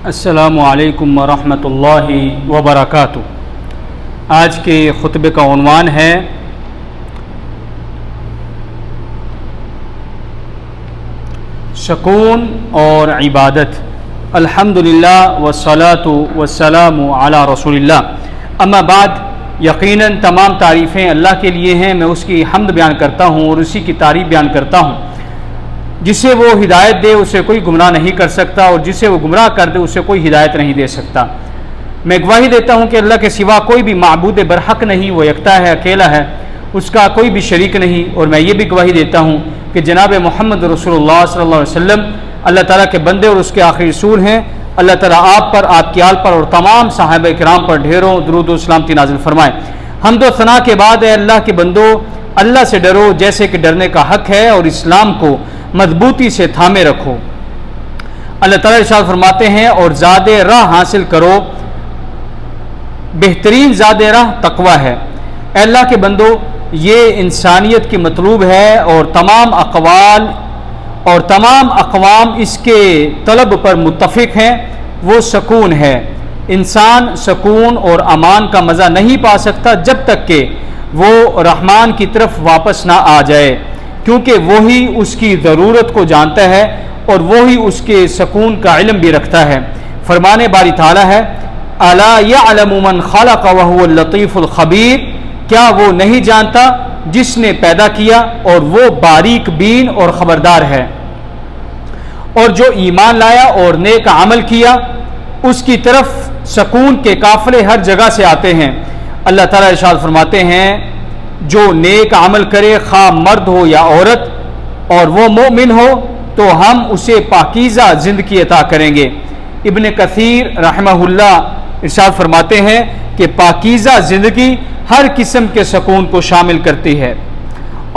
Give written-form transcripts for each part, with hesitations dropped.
السلام علیکم ورحمۃ اللہ وبرکاتہ۔ آج کے خطبے کا عنوان ہے سکون اور عبادت۔ الحمدللہ والصلاۃ والسلام علی رسول اللہ۔ اما بعد، یقیناً تمام تعریفیں اللہ کے لیے ہیں۔ میں اس کی حمد بیان کرتا ہوں اور اسی کی تعریف بیان کرتا ہوں۔ جسے وہ ہدایت دے اسے کوئی گمراہ نہیں کر سکتا، اور جسے وہ گمراہ کر دے اسے کوئی ہدایت نہیں دے سکتا۔ میں گواہی دیتا ہوں کہ اللہ کے سوا کوئی بھی معبود برحق نہیں، وہ یکتا ہے، اکیلا ہے، اس کا کوئی بھی شریک نہیں۔ اور میں یہ بھی گواہی دیتا ہوں کہ جناب محمد رسول اللہ صلی اللہ علیہ وسلم اللہ تعالیٰ کے بندے اور اس کے آخری رسول ہیں۔ اللہ تعالیٰ آپ پر، آپ کی آل پر اور تمام صحابہ کرام پر ڈھیروں درود و سلامتی نازل فرمائے۔ حمد و ثنا کے بعد اے اللہ کے بندو، اللہ سے ڈرو جیسے کہ ڈرنے کا حق ہے، اور اسلام کو مضبوطی سے تھامے رکھو۔ اللہ تعالیٰ ارشاد فرماتے ہیں، اور زاد راہ حاصل کرو، بہترین زاد راہ تقوی ہے۔ اے اللہ کے بندو، یہ انسانیت کی مطلوب ہے، اور تمام اقوال اور تمام اقوام اس کے طلب پر متفق ہیں، وہ سکون ہے۔ انسان سکون اور امان کا مزہ نہیں پا سکتا جب تک کہ وہ رحمان کی طرف واپس نہ آ جائے، کیونکہ وہی اس کی ضرورت کو جانتا ہے اور وہی اس کے سکون کا علم بھی رکھتا ہے۔ فرمان باری تعالیٰ ہے، الا یعلم من خلق وهو اللطیف الخبیر، کیا وہ نہیں جانتا جس نے پیدا کیا اور وہ باریک بین اور خبردار ہے۔ اور جو ایمان لایا اور نیک عمل کیا، اس کی طرف سکون کے قافلے ہر جگہ سے آتے ہیں۔ اللہ تعالیٰ ارشاد فرماتے ہیں، جو نیک عمل کرے، خواہ مرد ہو یا عورت، اور وہ مومن ہو، تو ہم اسے پاکیزہ زندگی عطا کریں گے۔ ابن کثیر رحمہ اللہ ارشاد فرماتے ہیں کہ پاکیزہ زندگی ہر قسم کے سکون کو شامل کرتی ہے،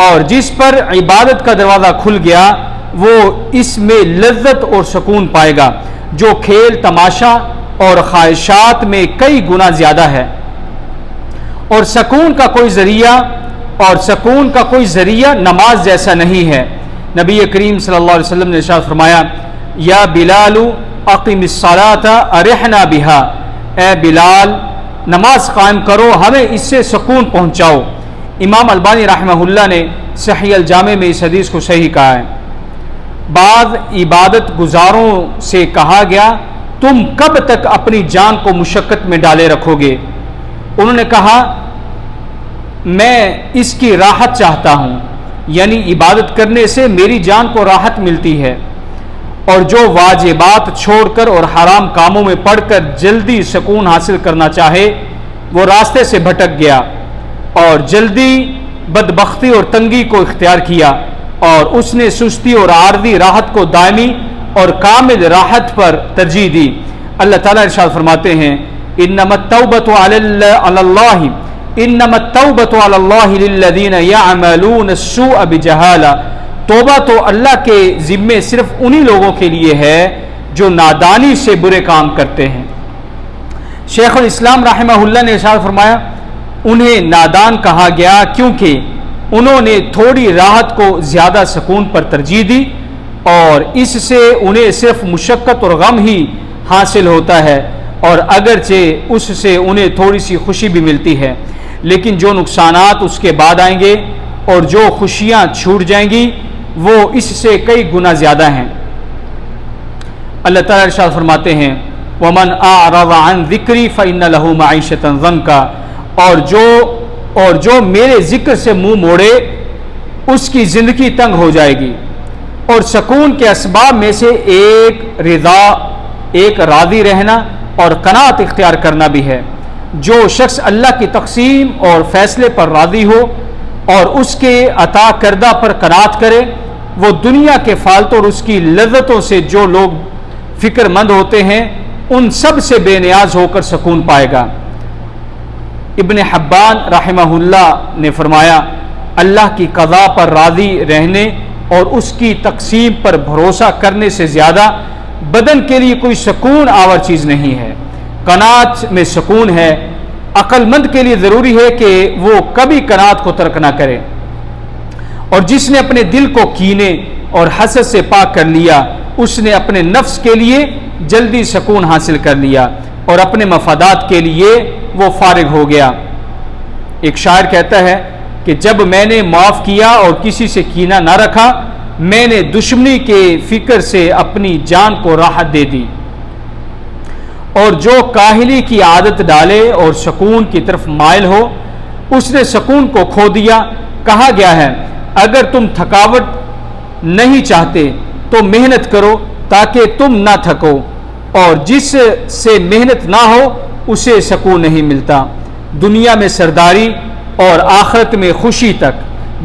اور جس پر عبادت کا دروازہ کھل گیا وہ اس میں لذت اور سکون پائے گا، جو کھیل تماشا اور خواہشات میں کئی گنا زیادہ ہے۔ اور سکون کا کوئی ذریعہ نماز جیسا نہیں ہے۔ نبی کریم صلی اللہ علیہ وسلم نے ارشاد فرمایا، یا بلال اقم الصلاۃ ارحنا بہا، اے بلال نماز قائم کرو، ہمیں اس سے سکون پہنچاؤ۔ امام البانی رحمہ اللہ نے صحیح الجامع میں اس حدیث کو صحیح کہا ہے۔ بعض عبادت گزاروں سے کہا گیا، تم کب تک اپنی جان کو مشقت میں ڈالے رکھو گے؟ انہوں نے کہا، میں اس کی راحت چاہتا ہوں، یعنی عبادت کرنے سے میری جان کو راحت ملتی ہے، اور جو واجبات چھوڑ کر اور حرام کاموں میں پڑ کر جلدی سکون حاصل کرنا چاہے وہ راستے سے بھٹک گیا، اور جلدی بدبختی اور تنگی کو اختیار کیا، اور اس نے سستی اور عارضی راحت کو دائمی اور کامل راحت پر ترجیح دی۔ اللہ تعالیٰ ارشاد فرماتے ہیں، انما التوبۃ علی اللہ للذین یعملون السوء بجہالہ، توبہ تو اللہ کے ذمے صرف انہی لوگوں کے لیے ہے جو نادانی سے برے کام کرتے ہیں۔ شیخ الاسلام رحمہ اللہ نے ارشاد فرمایا، انہیں نادان کہا گیا کیونکہ انہوں نے تھوڑی راحت کو زیادہ سکون پر ترجیح دی، اور اس سے انہیں صرف مشقت اور غم ہی حاصل ہوتا ہے، اور اگرچہ اس سے انہیں تھوڑی سی خوشی بھی ملتی ہے، لیکن جو نقصانات اس کے بعد آئیں گے اور جو خوشیاں چھوٹ جائیں گی وہ اس سے کئی گنا زیادہ ہیں۔ اللہ تعالیٰ ارشاد فرماتے ہیں، وَمَنْ أَعْرَضَ عَنْ ذِكْرِي فَإِنَّ لَهُ مَعِيشَةً ضَنْكًا، اور جو میرے ذکر سے منہ موڑے اس کی زندگی تنگ ہو جائے گی۔ اور سکون کے اسباب میں سے ایک راضی رہنا اور قناعت اختیار کرنا بھی ہے۔ جو شخص اللہ کی تقسیم اور فیصلے پر راضی ہو اور اس کے عطا کردہ پر قناعت کرے، وہ دنیا کے فالتو اور اس کی لذتوں سے جو لوگ فکر مند ہوتے ہیں ان سب سے بے نیاز ہو کر سکون پائے گا۔ ابن حبان رحمہ اللہ نے فرمایا، اللہ کی قضاء پر راضی رہنے اور اس کی تقسیم پر بھروسہ کرنے سے زیادہ بدن کے لیے کوئی سکون آور چیز نہیں ہے۔ قناعت میں سکون ہے۔ عقل مند کے لیے ضروری ہے کہ وہ کبھی قناعت کو ترک نہ کرے، اور جس نے اپنے دل کو کینے اور حسد سے پاک کر لیا اس نے اپنے نفس کے لیے جلدی سکون حاصل کر لیا اور اپنے مفادات کے لیے وہ فارغ ہو گیا۔ ایک شاعر کہتا ہے کہ جب میں نے معاف کیا اور کسی سے کینہ نہ رکھا، میں نے دشمنی کے فکر سے اپنی جان کو راحت دے دی۔ اور جو کاہلی کی عادت ڈالے اور سکون کی طرف مائل ہو، اس نے سکون کو کھو دیا۔ کہا گیا ہے اگر تم تھکاوٹ نہیں چاہتے تو محنت کرو تاکہ تم نہ تھکو، اور جس سے محنت نہ ہو اسے سکون نہیں ملتا۔ دنیا میں سرداری اور آخرت میں خوشی تک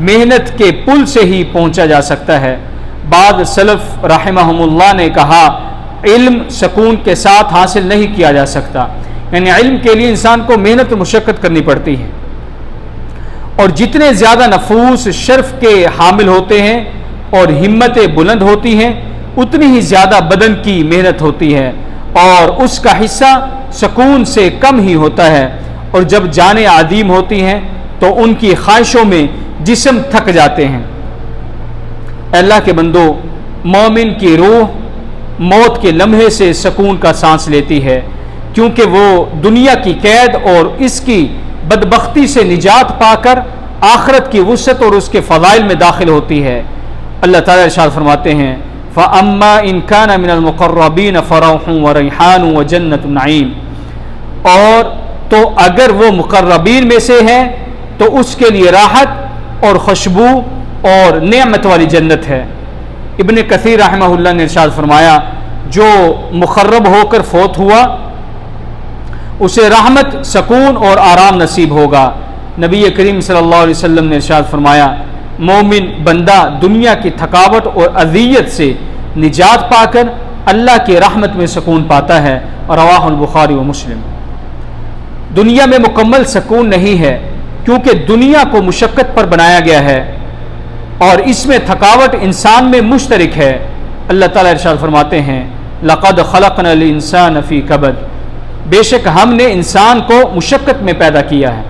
محنت کے پل سے ہی پہنچا جا سکتا ہے۔ بعض سلف رحمہم اللہ نے کہا علم سکون کے ساتھ حاصل نہیں کیا جا سکتا، یعنی علم کے لیے انسان کو محنت و مشقت کرنی پڑتی ہے، اور جتنے زیادہ نفوس شرف کے حامل ہوتے ہیں اور ہمتیں بلند ہوتی ہیں اتنی ہی زیادہ بدن کی محنت ہوتی ہے اور اس کا حصہ سکون سے کم ہی ہوتا ہے، اور جب جانیں عدیم ہوتی ہیں تو ان کی خواہشوں میں جسم تھک جاتے ہیں۔ اللہ کے بندو، مومن کی روح موت کے لمحے سے سکون کا سانس لیتی ہے، کیونکہ وہ دنیا کی قید اور اس کی بدبختی سے نجات پا کر آخرت کی وسعت اور اس کے فضائل میں داخل ہوتی ہے۔ اللہ تعالیٰ ارشاد فرماتے ہیں فَأَمَّا إِن كَانَ مِنَ الْمُقَرَّبِينَ فَرَوْحٌ وَرَيْحَانٌ وَجَنَّةُ النَّعِيمِ، اور تو اگر وہ مقربین میں سے ہے تو اس کے لیے راحت اور خوشبو اور نعمت والی جنت ہے۔ ابن کثیر رحمہ اللہ نے ارشاد فرمایا جو مقرب ہو کر فوت ہوا اسے رحمت، سکون اور آرام نصیب ہوگا۔ نبی کریم صلی اللہ علیہ وسلم نے ارشاد فرمایا مومن بندہ دنیا کی تھکاوٹ اور اذیت سے نجات پا کر اللہ کی رحمت میں سکون پاتا ہے۔ رواہ البخاری و مسلم۔ دنیا میں مکمل سکون نہیں ہے کیونکہ دنیا کو مشقت پر بنایا گیا ہے اور اس میں تھکاوٹ انسان میں مشترک ہے۔ اللہ تعالیٰ ارشاد فرماتے ہیں لَقَدْ خَلَقْنَا الْإِنسَانَ فِي كَبَدٍ، بے شک ہم نے انسان کو مشقت میں پیدا کیا ہے،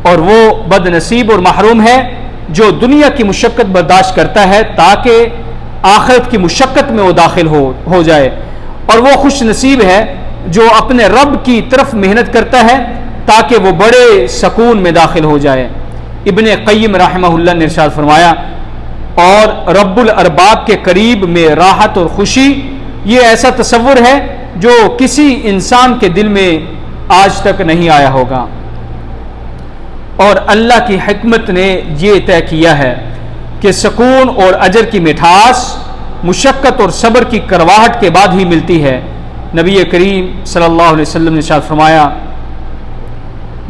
اور وہ بد نصیب اور محروم ہے جو دنیا کی مشقت برداشت کرتا ہے تاکہ آخرت کی مشقت میں وہ داخل ہو جائے، اور وہ خوش نصیب ہے جو اپنے رب کی طرف محنت کرتا ہے تاکہ وہ بڑے سکون میں داخل ہو جائے۔ ابن قیم رحمہ اللہ نے ارشاد فرمایا اور رب الارباب کے قریب میں راحت اور خوشی یہ ایسا تصور ہے جو کسی انسان کے دل میں آج تک نہیں آیا ہوگا، اور اللہ کی حکمت نے یہ طے کیا ہے کہ سکون اور اجر کی مٹھاس مشقت اور صبر کی کرواہٹ کے بعد ہی ملتی ہے۔ نبی کریم صلی اللہ علیہ وسلم نے ارشاد فرمایا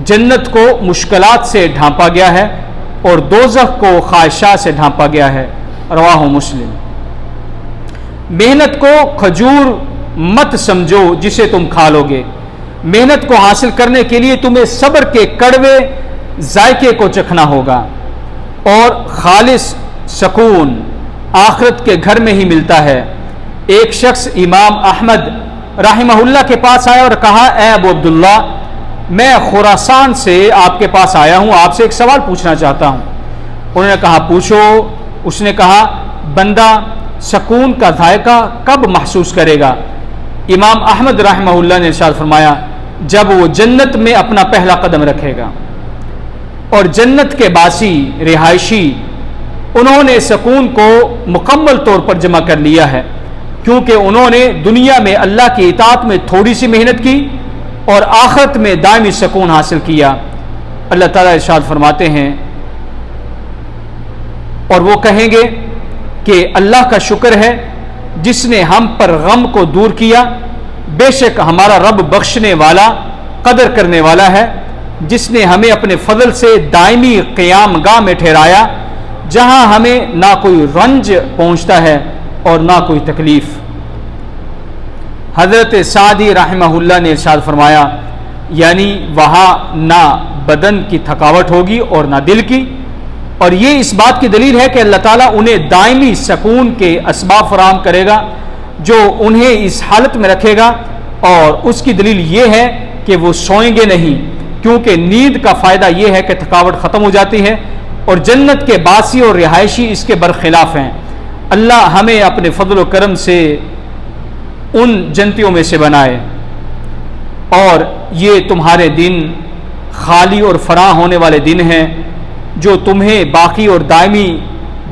جنت کو مشکلات سے ڈھانپا گیا ہے اور دوزخ کو خواہشات سے ڈھانپا گیا ہے۔ رواہ مسلم۔ محنت کو کھجور مت سمجھو جسے تم کھا لو گے، محنت کو حاصل کرنے کے لیے تمہیں صبر کے کڑوے ذائقے کو چکھنا ہوگا، اور خالص سکون آخرت کے گھر میں ہی ملتا ہے۔ ایک شخص امام احمد رحمہ اللہ کے پاس آیا اور کہا اے ابو عبداللہ میں خراسان سے آپ کے پاس آیا ہوں، آپ سے ایک سوال پوچھنا چاہتا ہوں۔ انہوں نے کہا پوچھو۔ اس نے کہا بندہ سکون کا ذائقہ کب محسوس کرے گا؟ امام احمد رحمہ اللہ نے ارشاد فرمایا جب وہ جنت میں اپنا پہلا قدم رکھے گا، اور جنت کے باسی رہائشی انہوں نے سکون کو مکمل طور پر جمع کر لیا ہے، کیونکہ انہوں نے دنیا میں اللہ کی اطاعت میں تھوڑی سی محنت کی اور آخرت میں دائمی سکون حاصل کیا۔ اللہ تعالیٰ ارشاد فرماتے ہیں اور وہ کہیں گے کہ اللہ کا شکر ہے جس نے ہم پر غم کو دور کیا، بے شک ہمارا رب بخشنے والا قدر کرنے والا ہے، جس نے ہمیں اپنے فضل سے دائمی قیام گاہ میں ٹھہرایا جہاں ہمیں نہ کوئی رنج پہنچتا ہے اور نہ کوئی تکلیف۔ حضرت سعدی رحمہ اللہ نے ارشاد فرمایا یعنی وہاں نہ بدن کی تھکاوٹ ہوگی اور نہ دل کی، اور یہ اس بات کی دلیل ہے کہ اللہ تعالیٰ انہیں دائمی سکون کے اسباب فراہم کرے گا جو انہیں اس حالت میں رکھے گا، اور اس کی دلیل یہ ہے کہ وہ سوئیں گے نہیں، کیونکہ نیند کا فائدہ یہ ہے کہ تھکاوٹ ختم ہو جاتی ہے، اور جنت کے باسی اور رہائشی اس کے برخلاف ہیں، اللہ ہمیں اپنے فضل و کرم سے ان جنتیوں میں سے بنائے، اور یہ تمہارے دن خالی اور فراں ہونے والے دن ہیں جو تمہیں باقی اور دائمی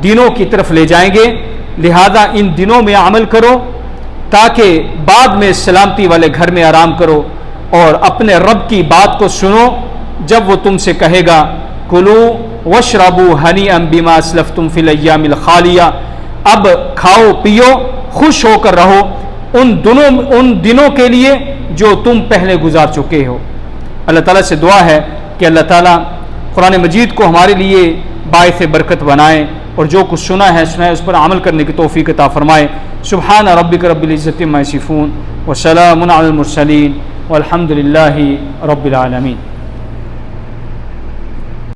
دنوں کی طرف لے جائیں گے، لہذا ان دنوں میں عمل کرو تاکہ بعد میں سلامتی والے گھر میں آرام کرو، اور اپنے رب کی بات کو سنو جب وہ تم سے کہے گا کلو واشربوا ہنیئا بما اسلفتم فی الایام الخالیہ، اب کھاؤ پیو خوش ہو کر رہو ان دنوں کے لیے جو تم پہلے گزار چکے ہو۔ اللہ تعالیٰ سے دعا ہے کہ اللہ تعالیٰ قرآن مجید کو ہمارے لیے باعث برکت بنائے، اور جو کچھ سنا ہے اس پر عمل کرنے کی توفیق عطا فرمائے۔ سبحان ربک رب العزۃ عما یصفون وسلام علی المرسلین والحمد للہ رب العالمین۔